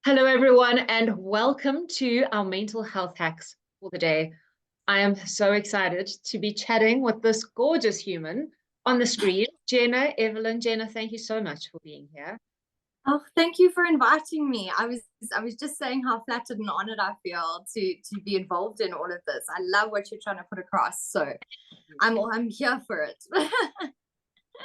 Hello, everyone, and welcome to our mental health hacks for the day. I am so excited to be chatting with this gorgeous human on the screen, Jenna Evelyn. Jenna, thank you so much for being here. Oh, thank you for inviting me. I was just saying how flattered and honored I feel to be involved in all of this. I love what you're trying to put across, so I'm here for it.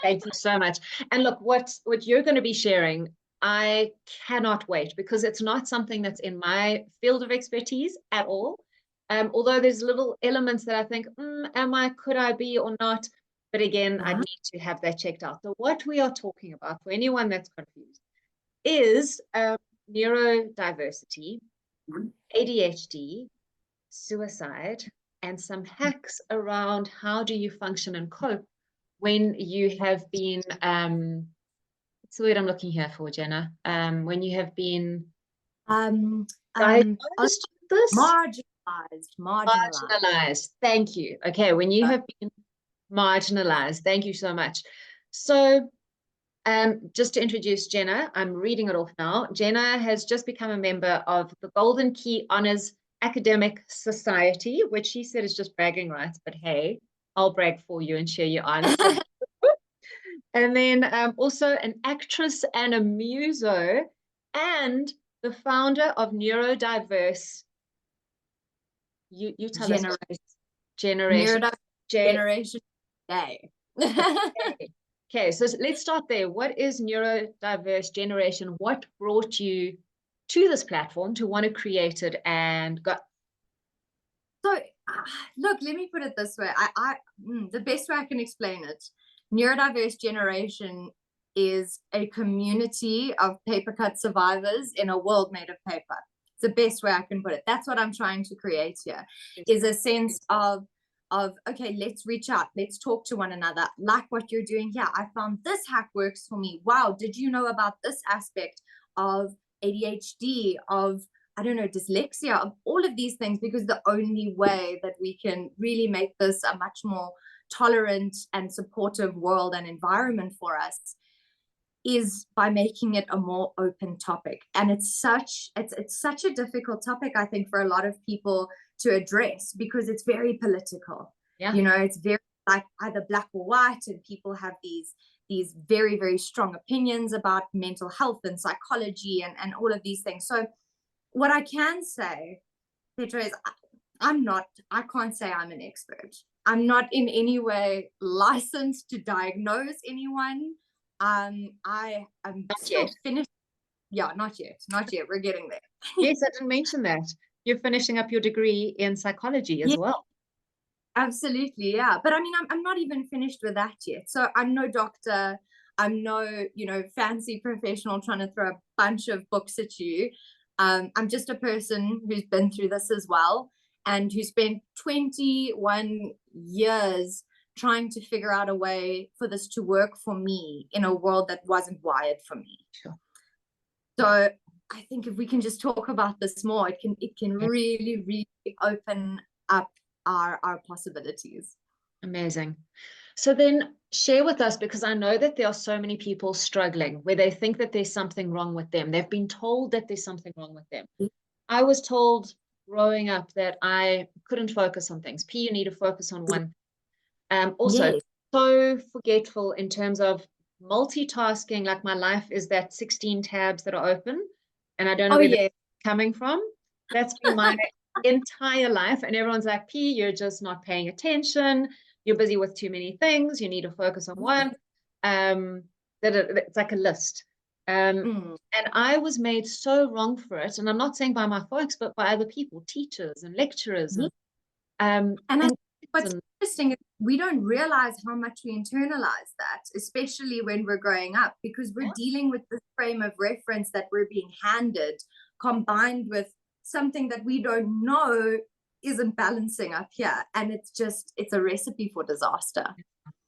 Thank you so much. And look, what you're going to be sharing, I cannot wait because it's not something that's in my field of expertise at all. Although there's little elements that I think, could I be or not? But again, I need to have that checked out. So what we are talking about, for anyone that's confused, is neurodiversity, ADHD, suicide, and some hacks around how do you function and cope when you have been, what's the word I'm looking here for, Jenna? When you have been diagnosed with this? Marginalized. Thank you. Okay, when you have been marginalized. Thank you so much. So just to introduce Jenna, I'm reading it off now. Jenna has just become a member of the Golden Key Honors Academic Society, which she said is just bragging rights, but hey, I'll brag for you and share your answer. And then also an actress and a muso, and the founder of Neurodiverse. You tell us. Jeneration. Jeneration Day. Okay, so let's start there. What is Neurodiverse Jeneration? What brought you to this platform to want to create it and got? So, look, let me put it this way. The best way I can explain it, Neurodiverse Jeneration is a community of paper cut survivors in a world made of paper. It's the best way I can put it. That's what I'm trying to create here, is a sense of okay, let's reach out, let's talk to one another, like what you're doing here. I found this hack works for me. Wow, did you know about this aspect of ADHD, of, I don't know, dyslexia, of all of these things? Because the only way that we can really make this a much more tolerant and supportive world and environment for us is by making it a more open topic. And it's such a difficult topic, I think, for a lot of people to address, because it's very political. You know, it's very like either black or white, and people have these very, very strong opinions about mental health and psychology and all of these things. So what I can say, Petra, is I can't say I'm an expert. I'm not in any way licensed to diagnose anyone. I am still finished. Yeah, not yet. We're getting there. Yes, I didn't mention that. You're finishing up your degree in psychology as well. Absolutely, yeah. But I mean, I'm not even finished with that yet. So I'm no doctor. I'm no, fancy professional trying to throw a bunch of books at you. I'm just a person who's been through this as well, and who spent 21 years trying to figure out a way for this to work for me in a world that wasn't wired for me. Sure. So I think if we can just talk about this more, it can really, really open up our possibilities. Amazing. So then share with us, because I know that there are so many people struggling where they think that there's something wrong with them. They've been told that there's something wrong with them. I was told growing up that I couldn't focus on things. You need to focus on one. Also, so forgetful in terms of multitasking. Like, my life is that 16 tabs that are open, and I don't know where they're coming from. That's been my entire life. And everyone's like, you're just not paying attention. You're busy with too many things. You need to focus on one. It's like a list. And I was made so wrong for it. And I'm not saying by my folks, but by other people, teachers and lecturers. And what's interesting is we don't realize how much we internalize that, especially when we're growing up, because we're dealing with this frame of reference that we're being handed, combined with something that we don't know isn't balancing up here. And it's a recipe for disaster.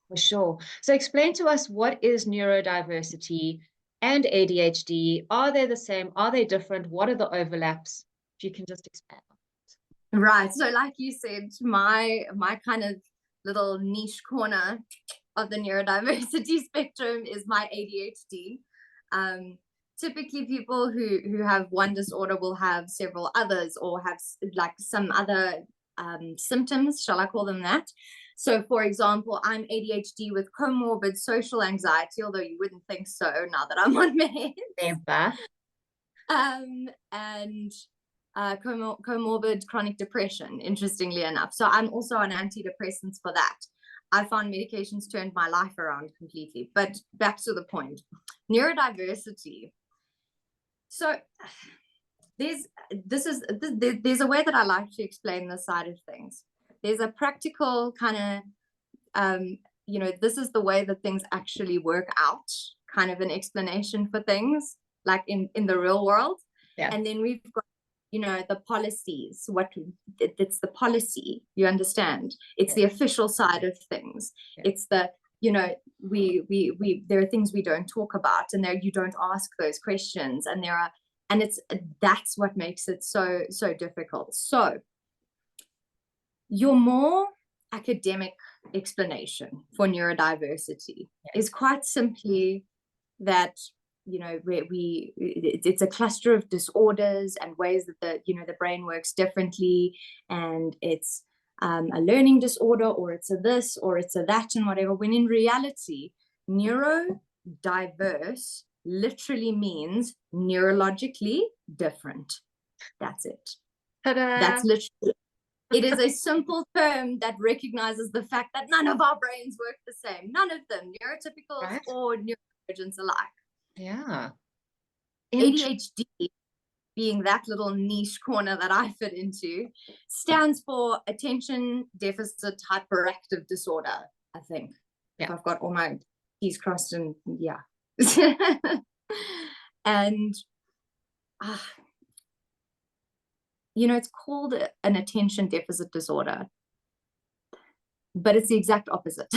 For sure. So explain to us, what is neurodiversity and ADHD? Are they the same? Are they different? What are the overlaps? If you can just expand. Right. So like you said, my kind of little niche corner of the neurodiversity spectrum is my ADHD. typically people who have one disorder will have several others, or have like some other symptoms, shall I call them that? So for example, I'm ADHD with comorbid social anxiety, although you wouldn't think so now that I'm on meds. Never. And comorbid chronic depression, interestingly enough. So I'm also on antidepressants for that. I found medications turned my life around completely. But back to the point, neurodiversity. So there's a way that I like to explain this side of things. There's a practical kind of, this is the way that things actually work out, kind of an explanation for things like in the real world. Yeah. And then we've got, the policies, it's the policy, you understand? It's the official side of things. Yeah. It's the, there are things we don't talk about, and there you don't ask those questions, and that's what makes it so difficult. So your more academic explanation for neurodiversity is quite simply that it's a cluster of disorders and ways that the brain works differently, and it's a learning disorder, or it's a this, or it's a that, and whatever, when in reality neurodiverse literally means neurologically different. That's it. Ta-da. That's literally it. Is a simple term that recognizes the fact that none of our brains work the same, none of them, neurotypicals or neurodivergents alike. Yeah. ADHD, being that little niche corner that I fit into, stands for attention deficit hyperactive disorder, I think. Yeah. If I've got all my T's crossed, and yeah. And it's called an attention deficit disorder, but it's the exact opposite.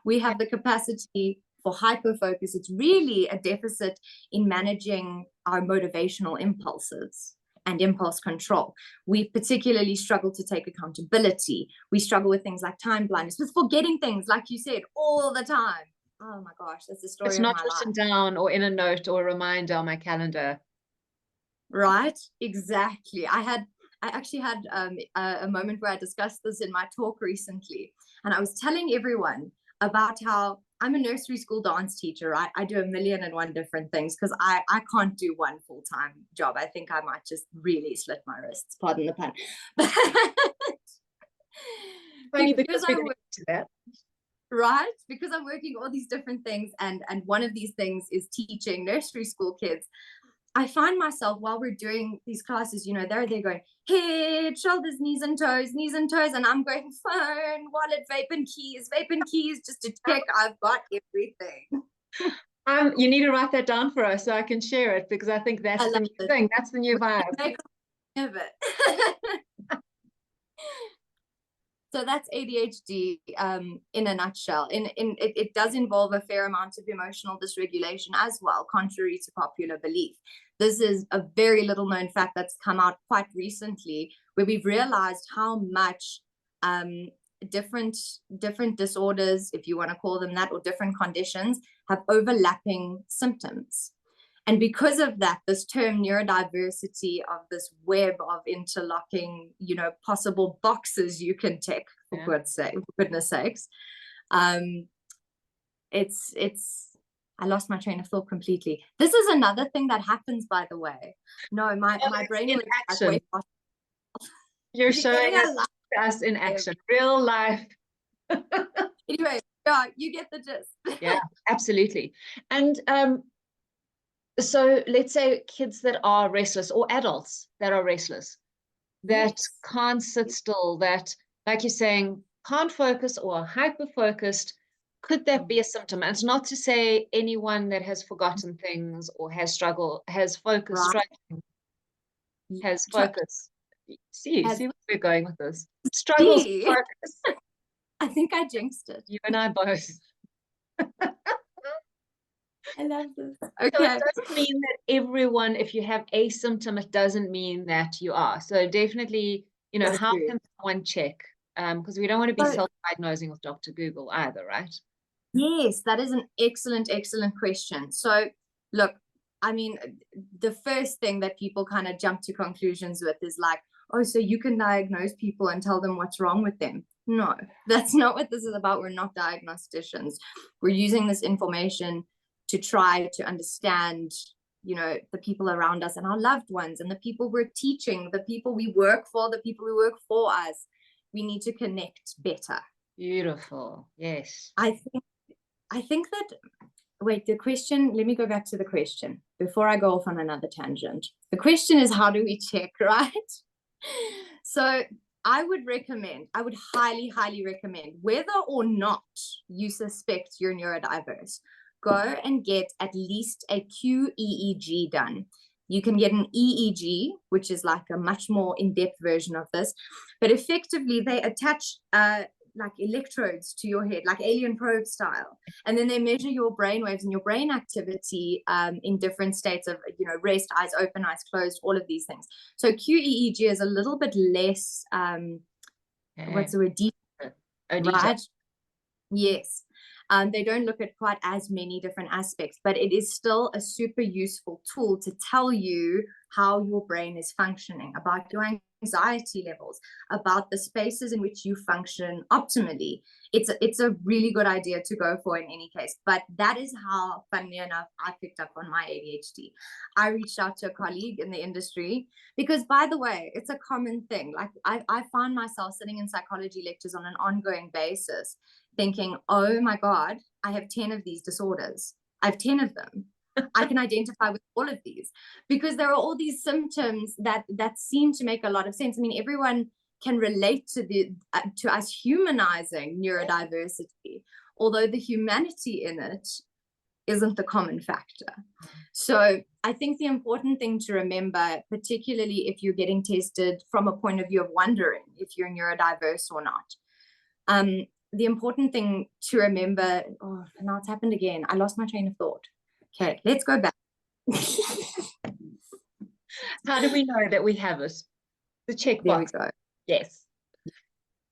We have the capacity for hyperfocus. It's really a deficit in managing our motivational impulses and impulse control. We particularly struggle to take accountability. We struggle with things like time blindness, with forgetting things, like you said, all the time. Oh my gosh, that's the story of my life. It's not written down or in a note or a reminder on my calendar. Right, exactly. I actually had a moment where I discussed this in my talk recently, and I was telling everyone about how I'm a nursery school dance teacher, right? I do 1,000,001 different things because I can't do one full-time job. I think I might just really slit my wrists, pardon the pun. Because I'm right? Because I'm working all these different things, and one of these things is teaching nursery school kids. I find myself, while we're doing these classes, they're going head, shoulders, knees and toes, and I'm going phone, wallet, vape and keys, just to check I've got everything. You need to write that down for us so I can share it, because I think that's the new thing. That's the new vibe. Of it. So that's ADHD in a nutshell. It does involve a fair amount of emotional dysregulation as well, contrary to popular belief. This is a very little known fact that's come out quite recently, where we've realized how much different disorders, if you want to call them that, or different conditions have overlapping symptoms. And because of that, this term neurodiversity, of this web of interlocking, possible boxes you can tick, for goodness sakes, it's I lost my train of thought completely. This is another thing that happens, by the way. No, my brain in action. You're showing us in action, real life. Anyway, yeah, you get the gist. Yeah, absolutely. And so let's say kids that are restless, or adults that are restless, that can't sit still, that, like you're saying, can't focus or are hyper-focused, could that be a symptom? And it's not to say anyone that has forgotten things or has focus struggling, has focus. See where we're going with this. Struggles with focus. I think I jinxed it. You and I both. I love this. Okay. So it doesn't mean that everyone, if you have a symptom, it doesn't mean that you are. So definitely, how can someone check? Because we don't want to be self-diagnosing with Dr. Google either, right? Yes, that is an excellent question. So look, I mean, the first thing that people kind of jump to conclusions with is like, oh, so you can diagnose people and tell them what's wrong with them. No, that's not what this is about. We're not diagnosticians. We're using this information to try to understand, you know, the people around us and our loved ones and the people we're teaching, the people we work for, the people who work for us. We need to connect better. Beautiful. Yes. I think that, wait, the question, let me go back to the question before I go off on another tangent. The question is, how do we check, right? So I would highly, highly recommend, whether or not you suspect you're neurodiverse, go and get at least a QEEG done. You can get an EEG, which is like a much more in-depth version of this, but effectively they attach like electrodes to your head, like alien probe style, and then they measure your brain waves and your brain activity in different states of, you know, rest, eyes open, eyes closed, all of these things. So QEEG is a little bit less what's the word, deep, right? Yes. They don't look at quite as many different aspects, but it is still a super useful tool to tell you how your brain is functioning, about your anxiety levels, about the spaces in which you function optimally. It's a really good idea to go for in any case. But that is how, funnily enough, I picked up on my ADHD. I reached out to a colleague in the industry because, by the way, it's a common thing. Like I find myself sitting in psychology lectures on an ongoing basis thinking, oh my God, I have 10 of these disorders. I have 10 of them. I can identify with all of these because there are all these symptoms that seem to make a lot of sense. I mean, everyone can relate to to us humanizing neurodiversity, although the humanity in it isn't the common factor. So I think the important thing to remember, particularly if you're getting tested from a point of view of wondering if you're neurodiverse or not, the important thing to remember, oh, now it's happened again. I lost my train of thought. Okay, let's go back. How do we know that we have it? The checkbox. There we go. Yes.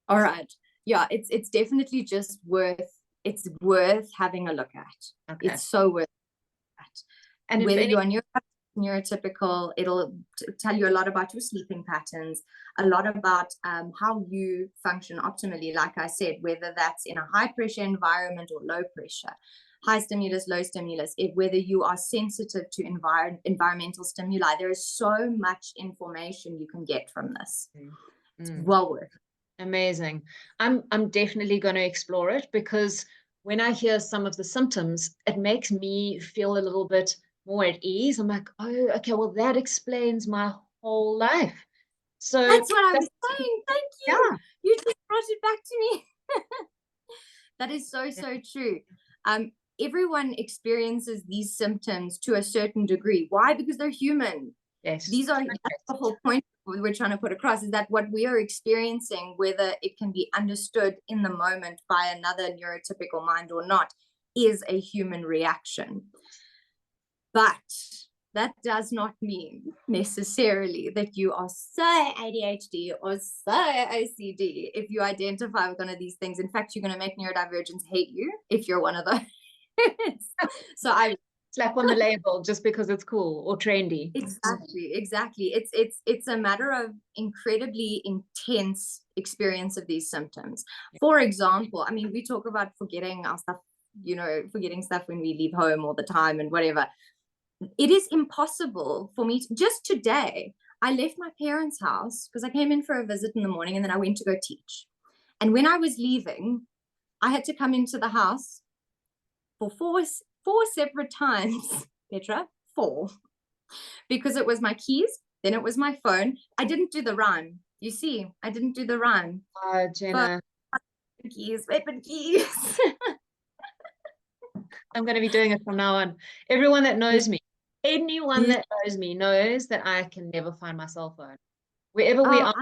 All right. Yeah, it's definitely just worth having a look at. Okay. It's so worth it. And whether you're neurotypical, it'll tell you a lot about your sleeping patterns, a lot about how you function optimally, like I said, whether that's in a high pressure environment or low pressure, high stimulus, low stimulus, whether you are sensitive to environmental stimuli. There is so much information you can get from this. It's well worth it. Amazing. I'm definitely going to explore it, because when I hear some of the symptoms, it makes me feel a little bit more at ease. I'm like, oh, okay, well, that explains my whole life. So that's what I was saying. Thank you. Yeah. You just brought it back to me. That is so true. Everyone experiences these symptoms to a certain degree. Why? Because they're human. Yes. That's the whole point we're trying to put across, is that what we are experiencing, whether it can be understood in the moment by another neurotypical mind or not, is a human reaction. But that does not mean necessarily that you are so ADHD or so OCD if you identify with one of these things. In fact, you're going to make neurodivergents hate you if you're one of those. So slap on the label just because it's cool or trendy. Exactly. It's a matter of incredibly intense experience of these symptoms. For example, I mean, we talk about forgetting our stuff, forgetting stuff when we leave home all the time and whatever. It is impossible for me just today, I left my parents' house because I came in for a visit in the morning and then I went to go teach. And when I was leaving, I had to come into the house for four separate times, Petra, 4, because it was my keys, then it was my phone. I didn't do the rhyme. You see, I didn't do the rhyme. Jenna. Weapon keys. I'm going to be doing it from now on. Everyone that knows me, anyone that knows me knows that I can never find my cell phone. Wherever we are,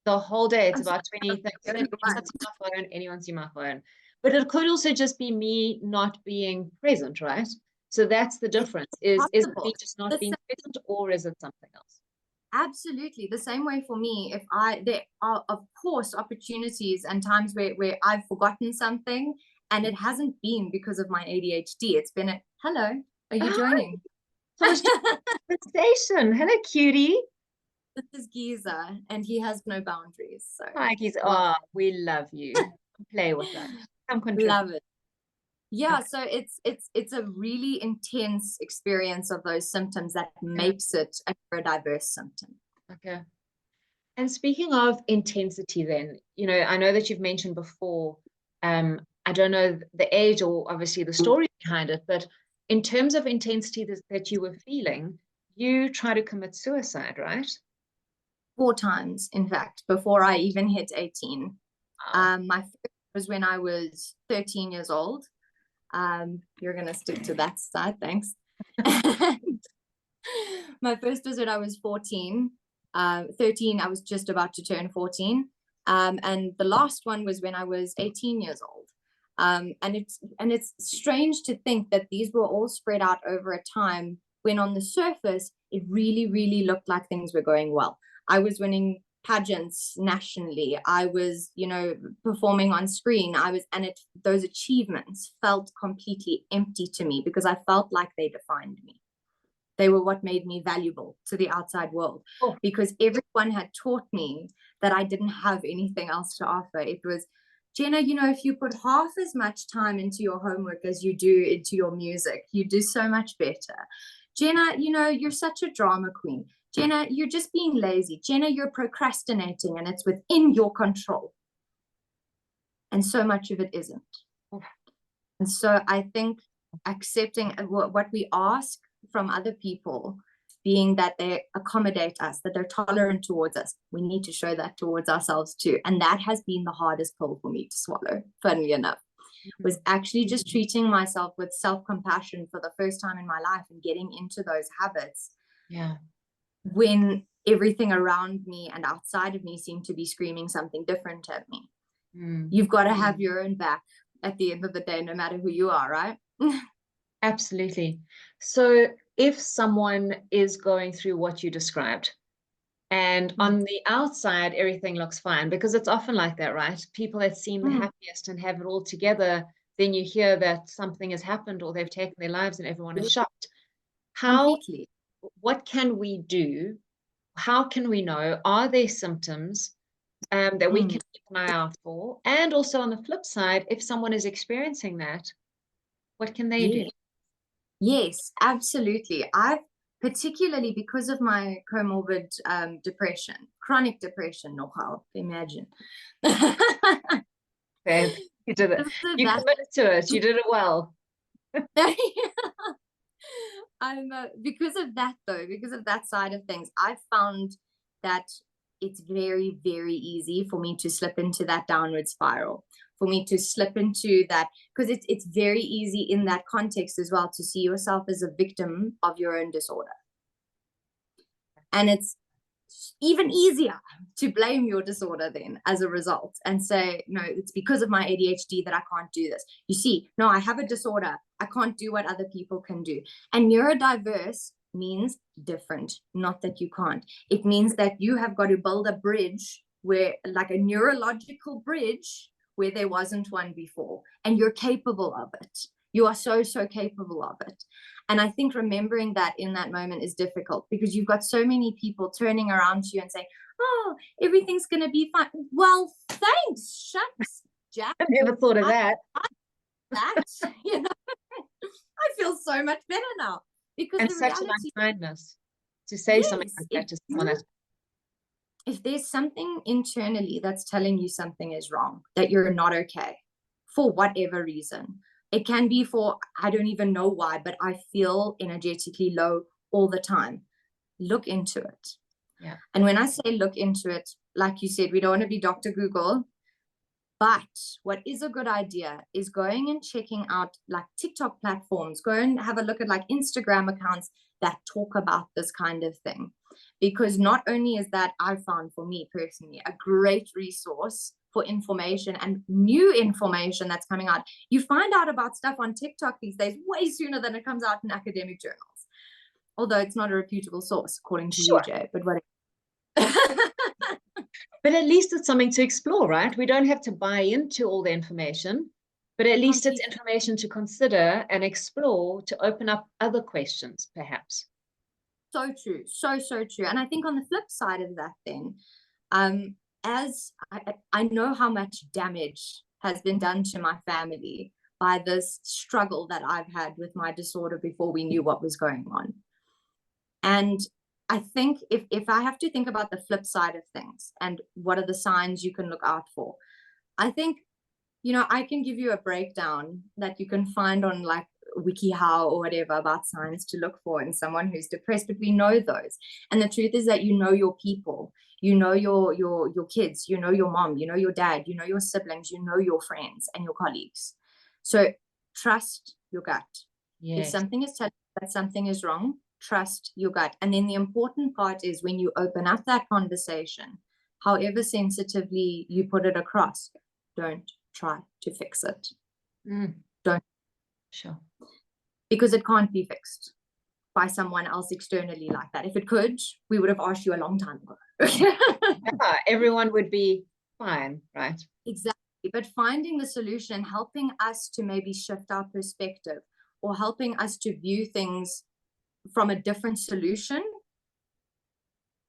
the whole day, it's about 20 things. Anyone's see my phone, anyone see my phone. But it could also just be me not being present, right? So that's the difference. Is it me just not being present, or is it something else? Absolutely. The same way for me, there are, of course, opportunities and times where I've forgotten something, and it hasn't been because of my ADHD. It's been hello, are you joining? Thomas, station. Hello, cutie. This is Giza, and he has no boundaries. So Hi, Giza. Oh, we love you. Play with us. Come contribute. love it. Yeah, so it's a really intense experience of those symptoms that makes it a neurodiverse symptom. Okay. And speaking of intensity, then, you know, I know that you've mentioned before, I don't know the age or obviously the story behind it, but in terms of intensity that you were feeling, you try to commit suicide, right? 4 times, in fact, before I even hit 18. Wow. My first was when I was 13 years old. You're going to stick to that side, thanks. My first was when I was 14. 13, I was just about to turn 14. And the last one was when I was 18 years old. And it's strange to think that these were all spread out over a time when on the surface, it really, really looked like things were going well. I was winning pageants nationally. I was, you know, performing on screen. Those achievements felt completely empty to me because I felt like they defined me. They were what made me valuable to the outside world, because everyone had taught me that I didn't have anything else to offer. It was, Jenna, you know, if you put half as much time into your homework as you do into your music, you do so much better. Jenna, you know, you're such a drama queen. Jenna, you're just being lazy. Jenna, you're procrastinating and it's within your control. And so much of it isn't. And so I think accepting what we ask from other people, being that they accommodate us, that they're tolerant towards us, we need to show that towards ourselves too. And that has been the hardest pill for me to swallow, funnily enough, was actually just treating myself with self-compassion for the first time in my life and getting into those habits. Yeah. When everything around me and outside of me seemed to be screaming something different at me. You've got to have your own back at the end of the day, no matter who you are, right? Absolutely. So if someone is going through what you described, and on the outside, everything looks fine, because it's often like that, right? People that seem the happiest and have it all together, then you hear that something has happened or they've taken their lives and everyone is shocked. Completely. What can we do? How can we know? Are there symptoms that we can keep an eye out for? And also on the flip side, if someone is experiencing that, what can they do? Yes, absolutely. I've particularly, because of my comorbid depression, chronic depression, nogal, imagine. Okay, you did it. You committed to it. You did it well. Because of that, though, because of that side of things, I've found that it's very, very easy for me to slip into that downward spiral, for me to slip into that, because it's very easy in that context as well to see yourself as a victim of your own disorder. And it's even easier to blame your disorder then as a result and say, no, it's because of my ADHD that I can't do this. You see, no, I have a disorder. I can't do what other people can do. And neurodiverse means different, not that you can't. It means that you have got to build a bridge where, like a neurological bridge where there wasn't one before, and you're capable of it. You are so, so capable of it. And I think remembering that in that moment is difficult, because you've got so many people turning around to you and saying, oh, everything's going to be fine. Well, thanks, shucks, Jack. I never thought of that. You know, I feel so much better now. Because and the such reality, an unkindness to say something like that to someone. If there's something internally that's telling you something is wrong, that you're not okay, for whatever reason, it can be for, I don't even know why, but I feel energetically low all the time. Look into it. Yeah. And when I say look into it, like you said, we don't want to be Dr. Google. But what is a good idea is going and checking out like TikTok platforms. Go and have a look at like Instagram accounts that talk about this kind of thing. Because not only is that, I found for me personally, a great resource for information and new information that's coming out. You find out about stuff on TikTok these days way sooner than it comes out in academic journals. Although it's not a reputable source, according to you, Jay, but whatever. But at least it's something to explore, right? We don't have to buy into all the information. But at least it's information to consider and explore to open up other questions, perhaps. So true. So true. And I think on the flip side of that then, as I know how much damage has been done to my family by this struggle that I've had with my disorder before we knew what was going on. And I think if I have to think about the flip side of things and what are the signs you can look out for, I think, I can give you a breakdown that you can find on like WikiHow or whatever about signs to look for in someone who's depressed, but we know those. And the truth is that your people, your kids, your mom, your dad, your siblings, your friends and your colleagues. So trust your gut. Yes. If something is telling you that something is wrong, trust your gut. And then the important part is when you open up that conversation, however sensitively you put it across, don't try to fix it. Don't. Sure. Because it can't be fixed by someone else externally like that. If it could, we would have asked you a long time ago. Yeah, everyone would be fine, right? Exactly. But finding the solution, helping us to maybe shift our perspective or helping us to view things from a different solution,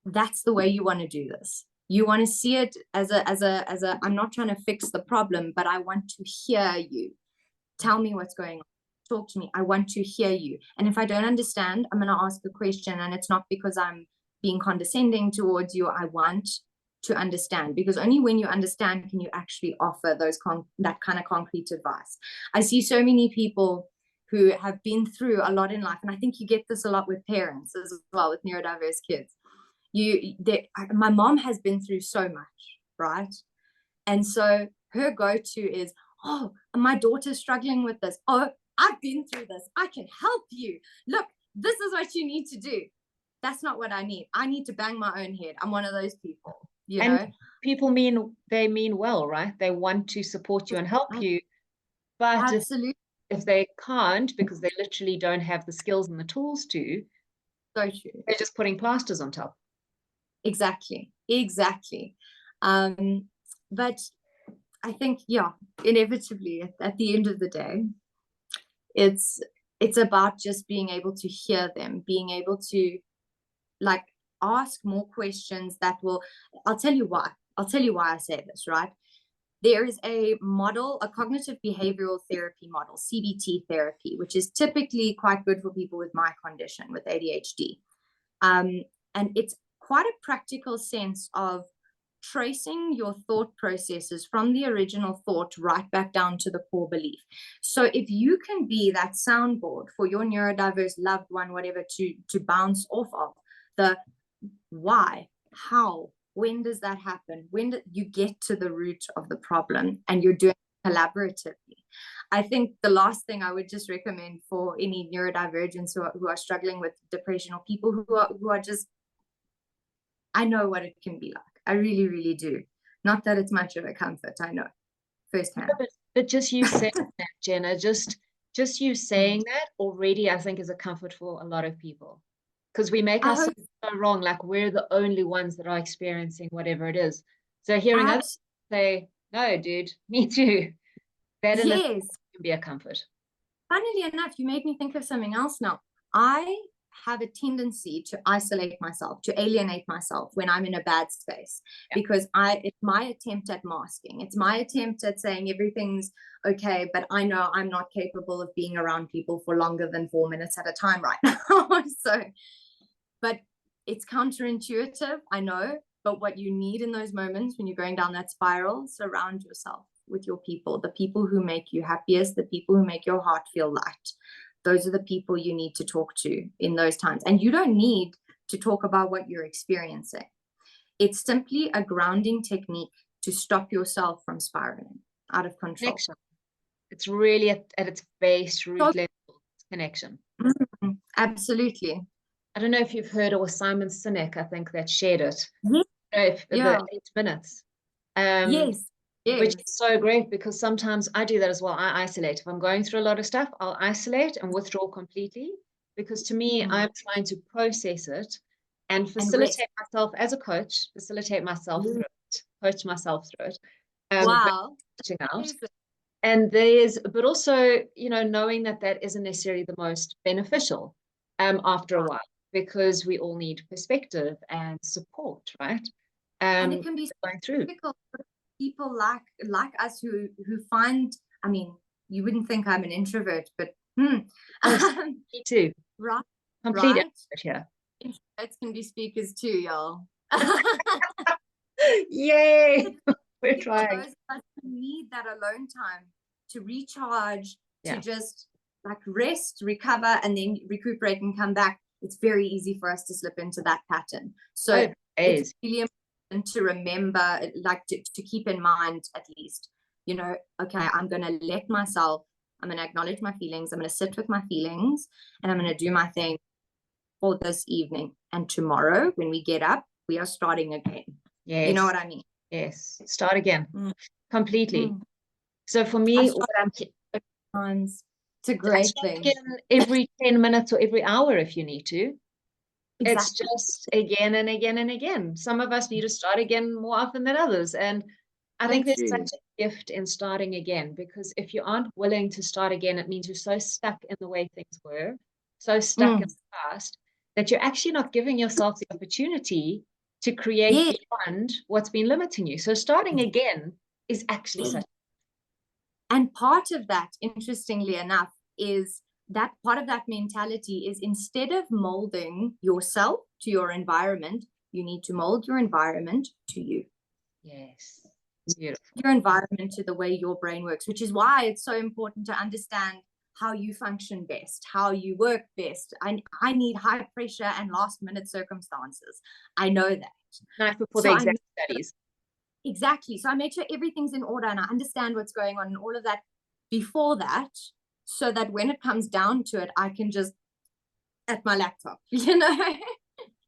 that's the way you want to do this. You want to see it as a I'm not trying to fix the problem, but I want to hear you. Tell me what's going on. Talk to me. I want to hear you. And if I don't understand, I'm going to ask a question. And it's not because I'm being condescending towards you. I want to understand, because only when you understand can you actually offer that kind of concrete advice. I see so many people who have been through a lot in life, and I think you get this a lot with parents as well, with neurodiverse kids. My mom has been through so much, right? And so her go-to is, oh, my daughter's struggling with this. Oh, I've been through this. I can help you. Look, this is what you need to do. That's not what I need. I need to bang my own head. I'm one of those people, and people mean well, right? They want to support you and help you. But absolutely, if they can't, because they literally don't have the skills and the tools to, so true. They're just putting plasters on top. Exactly. But I think, inevitably at the end of the day, it's about just being able to hear them, being able to like ask more questions that will, I'll tell you why I say this, right? There is a model, a cognitive behavioral therapy model, CBT therapy, which is typically quite good for people with my condition, with ADHD. And it's quite a practical sense of tracing your thought processes from the original thought right back down to the core belief. So if you can be that soundboard for your neurodiverse loved one, whatever, to bounce off of, the why, how, when does that happen? When do you get to the root of the problem and you're doing it collaboratively? I think the last thing I would just recommend for any neurodivergents who are struggling with depression, or people who are just, I know what it can be like. I really, really do. Not that it's much of a comfort, I know, firsthand. But just you saying that, Jenna, just you saying that already, I think, is a comfort for a lot of people. Because we make ourselves so wrong, like we're the only ones that are experiencing whatever it is. So hearing others say, no, dude, me too, that can be a comfort. Funnily enough, you made me think of something else now. I have a tendency to isolate myself, to alienate myself when I'm in a bad space, because it's my attempt at masking. It's my attempt at saying everything's okay, but I know I'm not capable of being around people for longer than 4 minutes at a time right now. But it's counterintuitive, I know, but what you need in those moments when you're going down that spiral, surround yourself with your people, the people who make you happiest, the people who make your heart feel light. Those are the people you need to talk to in those times. And you don't need to talk about what you're experiencing. It's simply a grounding technique to stop yourself from spiraling out of control. Connection. It's really at its base root level, it's connection. Absolutely. I don't know if you've heard, or Simon Sinek, I think, that shared it. Yes. The 8 minutes. Yes. Which is so great, because sometimes I do that as well. I isolate. If I'm going through a lot of stuff, I'll isolate and withdraw completely, because to me, I'm trying to process it and facilitate myself as a coach, facilitate myself through it, coach myself through it. Wow. Out. And there's, but also, you know, knowing that that isn't necessarily the most beneficial after a while, because we all need perspective and support, right? And it can be going through. difficult for people like us who find, I mean, you wouldn't think I'm an introvert, but me too. Right. Complete Right. introvert here. Introverts can be speakers too, y'all. Yay! We're People, trying. those of us who need that alone time to recharge, Yeah. to just like rest, recover, and then recuperate and come back. It's very easy for us to slip into that pattern. So it's really important to remember, like to keep in mind at least, you know, okay, I'm going to let myself, I'm going to acknowledge my feelings, I'm going to sit with my feelings, and I'm going to do my thing for this evening. And tomorrow when we get up, we are starting again. Yes. You know what I mean? Yes. Start again. Completely. So for me, it's a great thing. Again, every 10 minutes or every hour if you need to. Exactly. It's just again and again and again. Some of us need to start again more often than others. And I think there's such a gift in starting again, because if you aren't willing to start again, it means you're so stuck in the way things were, so stuck in the past, that you're actually not giving yourself the opportunity to create beyond what's been limiting you. So starting again is actually such. And part of that, interestingly enough, is that part of that mentality is, instead of molding yourself to your environment, you need to mold your environment to you. Yes. Beautiful. Your environment to the way your brain works, which is why it's so important to understand how you function best, how you work best. I need high pressure and last minute circumstances. I know that. Nice before the exam studies. Exactly. So I make sure everything's in order and I understand what's going on and all of that before that, so that when it comes down to it, I can just at my laptop, you know.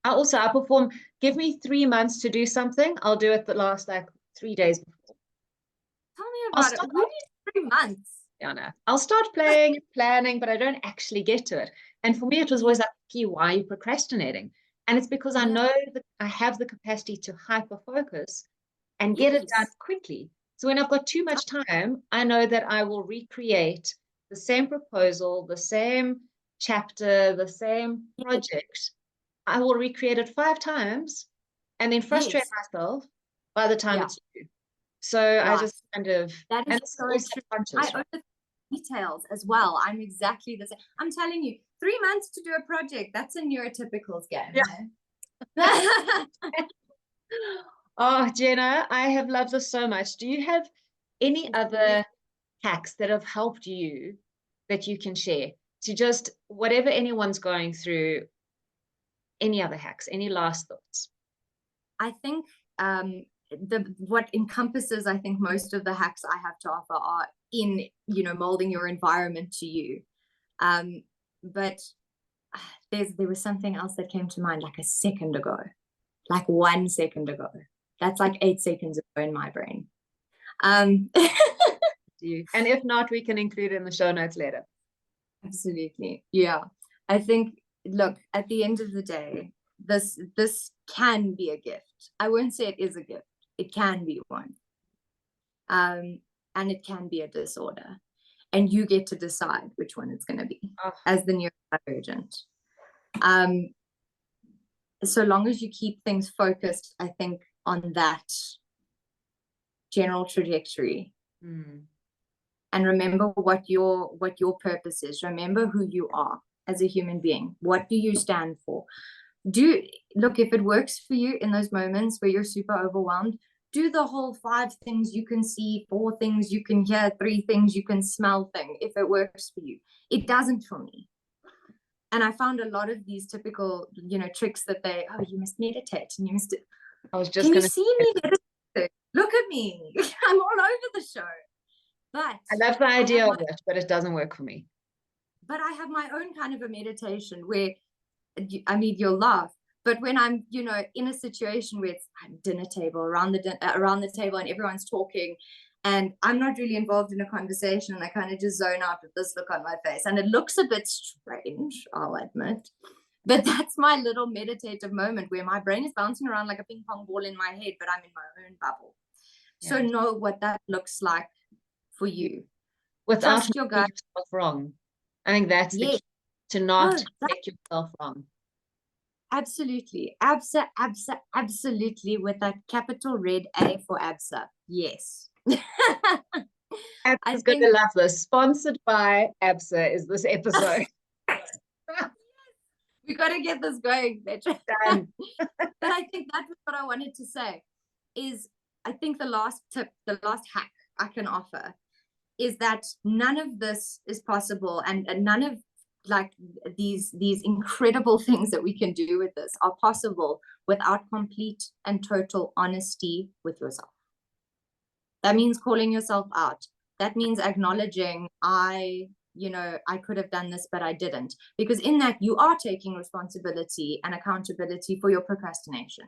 I perform. Give me 3 months to do something. I'll do it the last like 3 days before. Tell me about it. Who needs 3 months? Yeah, no. I'll start playing, planning, but I don't actually get to it. And for me, it was always like, why are you procrastinating? And it's because I know that I have the capacity to hyper focus and get it done quickly. So when I've got too much time, I know that I will recreate the same proposal, the same chapter, the same project. I will recreate it 5 times and then frustrate myself by the time it's due. So I just kind of, that is so true. I overthink details as well. I'm exactly the same. I'm telling you, 3 months to do a project, that's a neurotypical's game. Yeah. Oh, Jenna, I have loved this so much. Do you have any other hacks that have helped you that you can share? To just whatever anyone's going through, any other hacks, any last thoughts? I think what encompasses, I think, most of the hacks I have to offer are in, you know, molding your environment to you. But there was something else that came to mind like a second ago, like 1 second ago. That's like 8 seconds ago in my brain. And if not, we can include it in the show notes later. Absolutely. Yeah. I think, look, at the end of the day, this can be a gift. I won't say it is a gift. It can be one. And it can be a disorder. And you get to decide which one it's going to be as the neurodivergent. So long as you keep things focused, I think, on that general trajectory. And remember what your purpose is. Remember who you are as a human being. What do you stand for? Look, if it works for you in those moments where you're super overwhelmed, do the whole 5 things you can see, 4 things you can hear, 3 things you can smell thing, if it works for you. It doesn't for me. And I found a lot of these typical, you know, tricks that you must meditate and you must. I was just Can you see me meditate? Look at me. I'm all over the show. But I love the idea of it, but it doesn't work for me. But I have my own kind of a meditation where, I mean, you'll laugh, but when I'm, you know, in a situation where it's a dinner table, around the table and everyone's talking and I'm not really involved in a conversation and I kind of just zone out with this look on my face. And it looks a bit strange, I'll admit. But that's my little meditative moment where my brain is bouncing around like a ping pong ball in my head, but I'm in my own bubble. So know what that looks like for you. without Trust your making gut. yourself wrong. I think that's the Yes. key, to not No, make yourself wrong. absolutely. Absolutely, with that capital red A for ABSA. Yes. I ABSA's going think to love this. Sponsored by ABSA is this episode. we got to get this going, Petra. Done. But I think that's what I wanted to say is, I think the last tip, the last hack I can offer is that none of this is possible, and none of like these incredible things that we can do with this are possible without complete and total honesty with yourself. That means calling yourself out. That means acknowledging, I could have done this, but I didn't. Because in that, you are taking responsibility and accountability for your procrastination,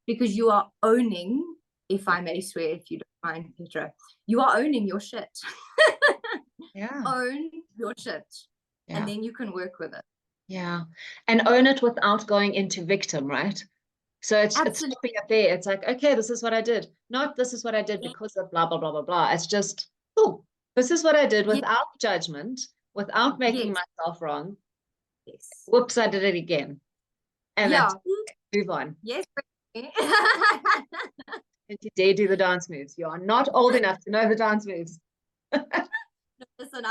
because you are owning, if I may swear, if you don't mind, Petra, you are owning your shit. Yeah. Own your shit. Yeah. And then you can work with it. Yeah. And own it without going into victim, right? So it's Absolutely. stopping it there. It's like, okay, this is what I did. Not this is what I did because of blah, blah, blah, blah, blah. It's just, oh, this is what I did without judgment, without making myself wrong. Yes. Whoops, I did it again. And that's move on. Yes. And you dare do the dance moves. You are not old enough to know the dance moves. Listen,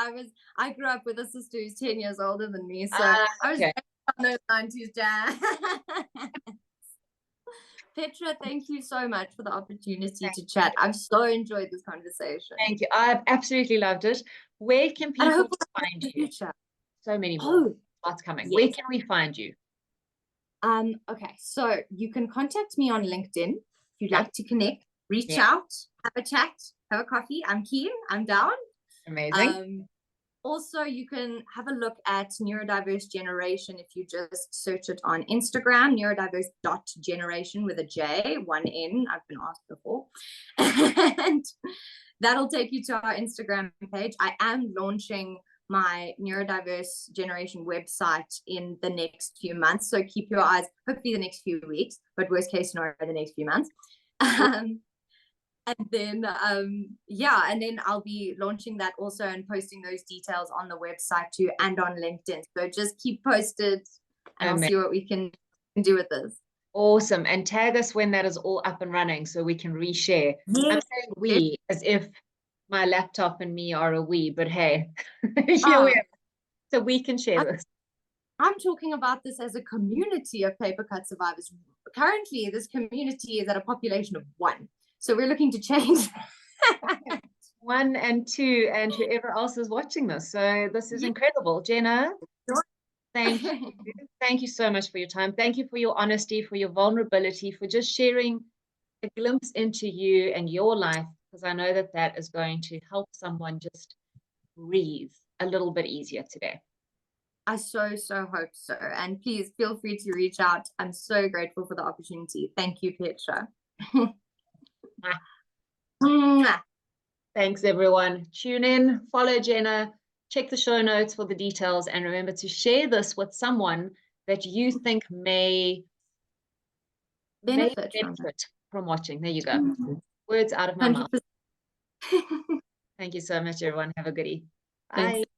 I grew up with a sister who's 10 years older than me, so I was on those 90s jazz. Petra, thank you so much for the opportunity to chat. I've so enjoyed this conversation. Thank you. I've absolutely loved it. Where can people find you? So many more. Lots coming. Yes. Where can we find you? Okay, so you can contact me on LinkedIn if you'd like to connect, reach out, have a chat, have a coffee. I'm keen, I'm down. Amazing. Also, you can have a look at Neurodiverse Jeneration if you just search it on Instagram, neurodiverse.generation with a J, one N, I've been asked before. And that'll take you to our Instagram page. I am launching my Neurodiverse Jeneration website in the next few months. So keep your eyes, hopefully the next few weeks, but worst case scenario, the next few months. And then, and then I'll be launching that also and posting those details on the website too and on LinkedIn. So just keep posted and I'll see what we can do with this. Awesome. And tag us when that is all up and running so we can reshare. Yes. I'm saying we as if my laptop and me are a we, but hey, here we are. So we can share this. I'm talking about this as a community of paper cut survivors. Currently, this community is at a population of 1. So we're looking to change 1 and 2 and whoever else is watching this. So this is incredible. Jenna, thank you. Thank you so much for your time. Thank you for your honesty, for your vulnerability, for just sharing a glimpse into you and your life, because I know that that is going to help someone just breathe a little bit easier today. I so hope so. And please feel free to reach out. I'm so grateful for the opportunity. Thank you, Petra. Thanks, everyone. Tune in, follow Jenna, check the show notes for the details, and remember to share this with someone that you think may benefit from watching. There you go. Words out of my mouth. Thank you so much, everyone. Have a goodie. Bye. Thanks.